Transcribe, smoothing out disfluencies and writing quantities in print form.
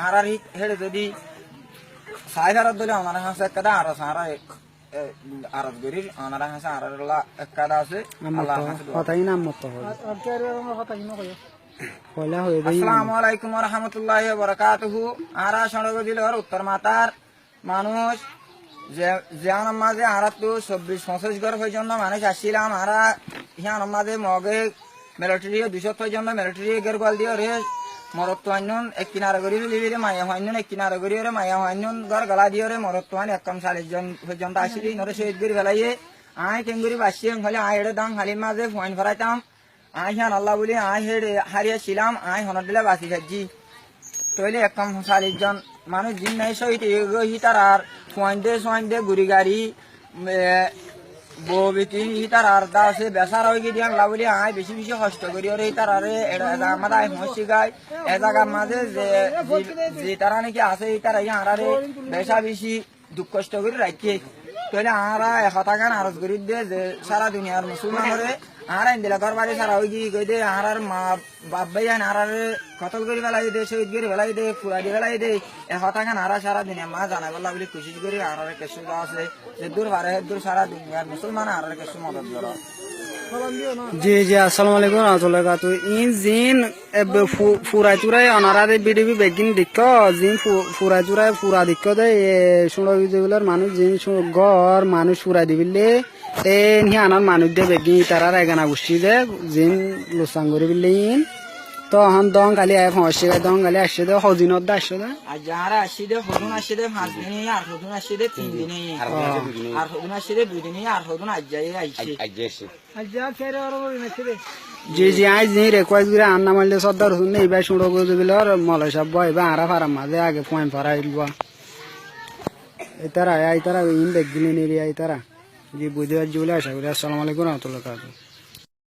আরার হেড়ে যদি সাইফারত দিলে ওনারা হাসে একটা আর সারা আরত গরির ওনারা হাসে আরারলা একটা আছে আল্লাহ হাসে কথাই নাম মতো হয় পয়লা হয়ে যাই আসসালামু আলাইকুম ওয়া রাহমাতুল্লাহি ওয়া বারাকাতুহু আরা সনগ দিলর উত্তর মাতার মানুষ যে আমাদের আরা তো 24-25 ঘর পর্যন্ত মানুষ আসছিলাম আরা হিয়ান আমাদের মগে মিলিটারি 200 পর্যন্ত মিলিটারি গের গল দিয়ে রে মরত্ব আইনুন এক কিনারা গরি লিবিরে মায়া হাইনুন এক কিনারা গরি রে মায়া হাইনুন ঘর গলা দিয়ে রে মরত্ব আইন একম 40 জন পর্যন্ত আসিলি নরে শহীদ গরি বেলাইয়ে আই কেঙ্গুরি বাসি হলে আই এড়ে দাম হালিম মাঝে পয়েন্ট ভরাইতাম আই হিয়ান আল্লাহ বলি আই হেড়ে হারিয়েছিলাম আই হনর দিলে বাসি খাচ্ছি তৈলে একম 40 জন মানুষ জিন নাই শহীদ হিতার আর পয়েন্ট দে গুড়ি গাড়ি বিক্রি হিতার আর দা আছে বেসার হয়ে গিয়ে আল্লাহ বলি আয় বেশি বেশি কষ্ট করি ওরে হিতার আরে আমাদের আয় হসি গায় এ জায়গার মাঝে যে তারা নাকি আছে হিতার আরে বেশা বেশি দুঃখ কষ্ট করে রাখছে তাহলে আরা হতাকান আরজ করি দে যে সারা দুনিয়ার মুসলমানরে আর আইন দিলা ঘর বাড়ি সারা হয়ে গিয়ে কই দে আর মা বাপ ভাই আইন আর কতল করে বেলাই দে শহীদ করে বেলাই দে পুরা দিয়ে বেলাই দে এ হতাকান আরা সারা দুনিয়া মা জানাই বললা বলি খুশি করি আর কিছু আছে যে দূর পারে দূর সারা দুনিয়ার মুসলমান আর কিছু মদত করো জি জি আসসালামু আলাইকুম রাহমাতুল্লাহি ওয়া বারাকাতুহু ইন জিন ফুরাই তুরাই অনারারে বিডিবি বেগিন দিক্ক জিন ফুরাই তুরাই ফুরা দিক্ক দে শুনো বিজুলার মানুষ জিন ঘর মানুষ ফুরাই দিবিলে এ নি আনার মানুষ দে বেগিন তারার এগানা গুছি দে জিন লোসাং করে বিলে ইন তো হন দং খালি আয় হসে দং খালি আসে দে হজিনত দা আসে দে আর যারা আসি দে হদুন আসি দে 5 দিনে আর হদুন আসি দে 3 দিনে আর হদুন আসি দে 2 দিনে আর হদুন আজ যাই আইছে জি জি আজ নি রিকোয়েস্ট করে আন্না মারলে সর্দার হুন নেই ভাই শুনো গো দিবিলর মলাই সব ভাই বা আরা ফারাম মাঝে আগে পয়েন্ট ফারাইলবা এই তারা ইন বেগিনে নেরি এই তারা জি বুঝে আজ বলে আশা করি আসসালামু আলাইকুম ওয়া রাহমাতুল্লাহি ওয়া বারাকাতুহু